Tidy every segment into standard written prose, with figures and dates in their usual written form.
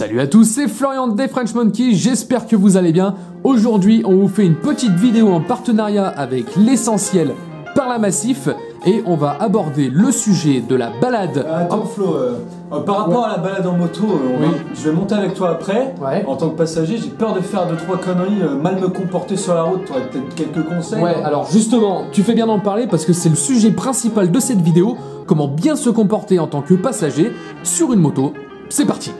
Salut à tous, c'est Florian des French Monkey, j'espère que vous allez bien. Aujourd'hui, on vous fait une petite vidéo en partenariat avec l'Essentiel par la Massif et on va aborder le sujet de la balade. Attends Flo, par rapport à la balade en moto, je vais monter avec toi après. En tant que passager, j'ai peur de faire 2-3 conneries, mal me comporter sur la route. Tu aurais peut-être quelques conseils? Alors justement, tu fais bien d'en parler parce que c'est le sujet principal de cette vidéo. Comment bien se comporter en tant que passager sur une moto. C'est parti.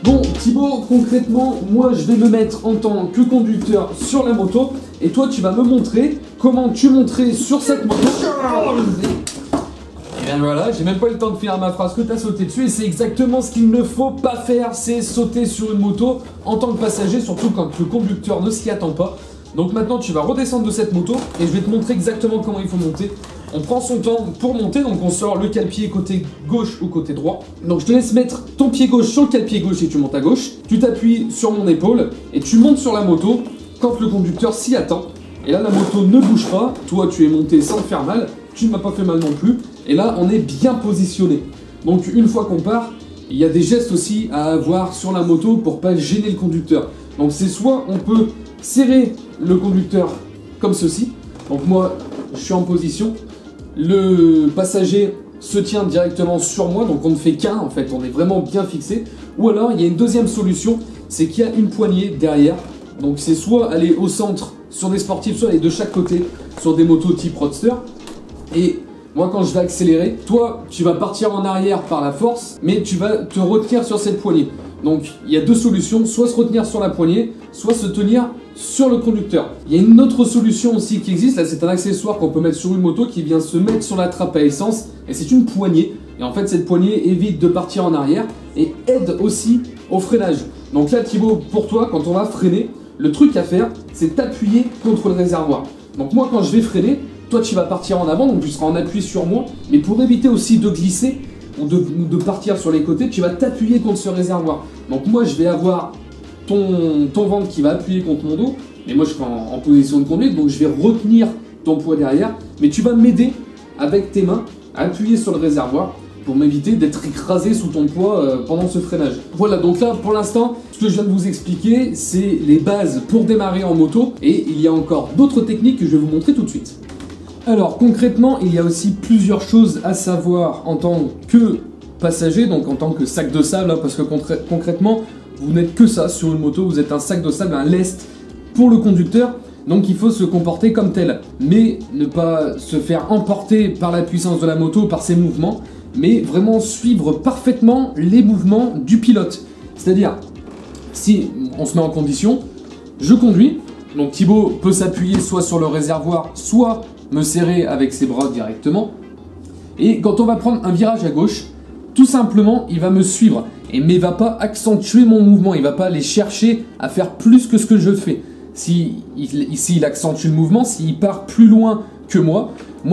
Bon Thibaut, concrètement, moi je vais me mettre en tant que conducteur sur la moto et toi tu vas me montrer comment tu monterais sur cette moto. Et bien voilà, j'ai même pas eu le temps de finir ma phrase que tu as sauté dessus et c'est exactement ce qu'il ne faut pas faire, c'est sauter sur une moto en tant que passager, surtout quand le conducteur ne s'y attend pas. Donc maintenant tu vas redescendre de cette moto et je vais te montrer exactement comment il faut monter. On prend son temps pour monter, donc on sort le cale-pied côté gauche ou côté droit. Donc je te laisse mettre ton pied gauche sur le cale-pied gauche et tu montes à gauche. Tu t'appuies sur mon épaule et tu montes sur la moto quand le conducteur s'y attend. Et là la moto ne bouge pas, toi tu es monté sans te faire mal, tu ne m'as pas fait mal non plus. Et là on est bien positionné. Donc une fois qu'on part, il y a des gestes aussi à avoir sur la moto pour pas gêner le conducteur. Donc c'est soit on peut serrer le conducteur comme ceci. Donc moi je suis en position. Le passager se tient directement sur moi, donc on ne fait qu'un en fait, on est vraiment bien fixé. Ou alors il y a une deuxième solution, c'est qu'il y a une poignée derrière. Donc c'est soit aller au centre sur des sportifs, soit aller de chaque côté sur des motos type roadster. Et moi quand je vais accélérer, toi tu vas partir en arrière par la force, mais tu vas te retenir sur cette poignée. Donc il y a deux solutions, soit se retenir sur la poignée, soit se tenir sur le conducteur. Il y a une autre solution aussi qui existe, là c'est un accessoire qu'on peut mettre sur une moto qui vient se mettre sur la trappe à essence et c'est une poignée. Et en fait cette poignée évite de partir en arrière et aide aussi au freinage. Donc là Thibaut, pour toi quand on va freiner, le truc à faire c'est t'appuyer contre le réservoir. Donc moi quand je vais freiner, toi tu vas partir en avant, donc tu seras en appui sur moi, mais pour éviter aussi de glisser ou de partir sur les côtés, tu vas t'appuyer contre ce réservoir. Donc moi je vais avoir ton ventre qui va appuyer contre mon dos, mais moi je serai en position de conduite, donc je vais retenir ton poids derrière, mais tu vas m'aider avec tes mains à appuyer sur le réservoir pour m'éviter d'être écrasé sous ton poids pendant ce freinage. Voilà, donc là pour l'instant, ce que je viens de vous expliquer, c'est les bases pour démarrer en moto, et il y a encore d'autres techniques que je vais vous montrer tout de suite. Alors concrètement, il y a aussi plusieurs choses à savoir en tant que passager, donc en tant que sac de sable, hein, parce que concrètement, vous n'êtes que ça sur une moto, vous êtes un sac de sable, un lest pour le conducteur, donc il faut se comporter comme tel. Mais ne pas se faire emporter par la puissance de la moto, par ses mouvements, mais vraiment suivre parfaitement les mouvements du pilote. C'est-à-dire, si on se met en condition, je conduis, donc Thibaut peut s'appuyer soit sur le réservoir, soit me serrer avec ses bras directement. Et quand on va prendre un virage à gauche, tout simplement, il va me suivre. Mais il va pas accentuer mon mouvement, il va pas aller chercher à faire plus que ce que je fais. S'il accentue le mouvement, s'il part plus loin que moi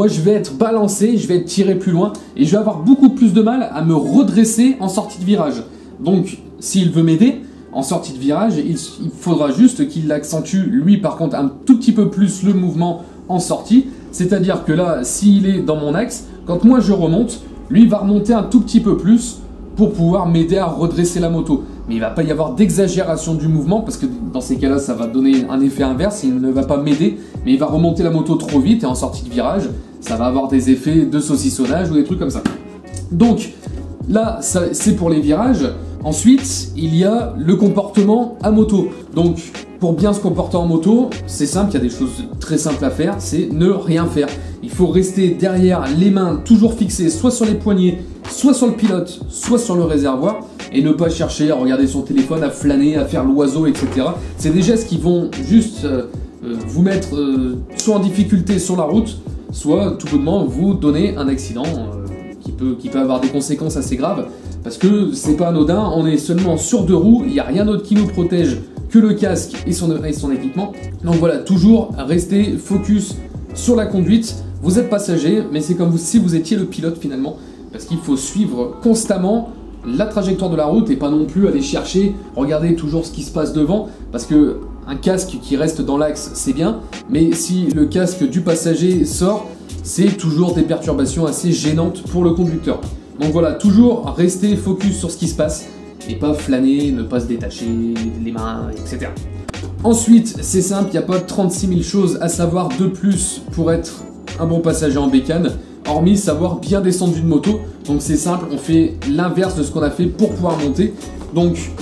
je vais être balancé, je vais être tiré plus loin et je vais avoir beaucoup plus de mal à me redresser en sortie de virage. Donc, s'il veut m'aider en sortie de virage, il faudra juste qu'il accentue, lui par contre, un tout petit peu plus le mouvement en sortie. C'est-à-dire que là, s'il est dans mon axe, quand moi je remonte, lui va remonter un tout petit peu plus pour pouvoir m'aider à redresser la moto. Mais il ne va pas y avoir d'exagération du mouvement parce que dans ces cas-là, ça va donner un effet inverse. Il ne va pas m'aider, mais il va remonter la moto trop vite et en sortie de virage, ça va avoir des effets de saucissonnage ou des trucs comme ça. Donc là, c'est pour les virages. Ensuite, il y a le comportement à moto. Donc pour bien se comporter en moto, c'est simple, il y a des choses très simples à faire, c'est ne rien faire. Il faut rester derrière, les mains toujours fixées, soit sur les poignets, soit sur le pilote, soit sur le réservoir, et ne pas chercher à regarder son téléphone, à flâner, à faire l'oiseau, etc. C'est des gestes qui vont juste vous mettre soit en difficulté sur la route, soit tout bonnement vous donner un accident qui peut avoir des conséquences assez graves, parce que c'est pas anodin, on est seulement sur deux roues, il n'y a rien d'autre qui nous protège que le casque et son équipement. Donc voilà, toujours rester focus sur la conduite. Vous êtes passager, mais c'est comme si vous étiez le pilote finalement, parce qu'il faut suivre constamment la trajectoire de la route et pas non plus aller chercher, regarder toujours ce qui se passe devant, parce que un casque qui reste dans l'axe, c'est bien, mais si le casque du passager sort, c'est toujours des perturbations assez gênantes pour le conducteur. Donc voilà, toujours rester focus sur ce qui se passe, et pas flâner, ne pas se détacher les mains, etc. Ensuite, c'est simple, il n'y a pas 36 000 choses à savoir de plus pour être un bon passager en bécane, hormis savoir bien descendre d'une moto. Donc c'est simple, on fait l'inverse de ce qu'on a fait pour pouvoir monter. Donc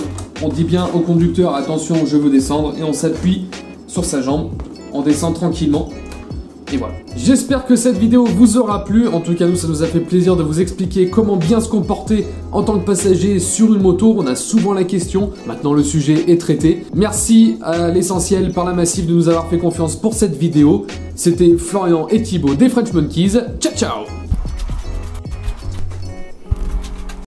on dit bien au conducteur, attention, je veux descendre, et on s'appuie sur sa jambe, on descend tranquillement. Et voilà. J'espère que cette vidéo vous aura plu. En tout cas, nous, ça nous a fait plaisir de vous expliquer comment bien se comporter en tant que passager sur une moto. On a souvent la question. Maintenant, le sujet est traité. Merci à l'essentiel par la Massif de nous avoir fait confiance pour cette vidéo. C'était Florian et Thibaut des French Monkeys. Ciao, ciao!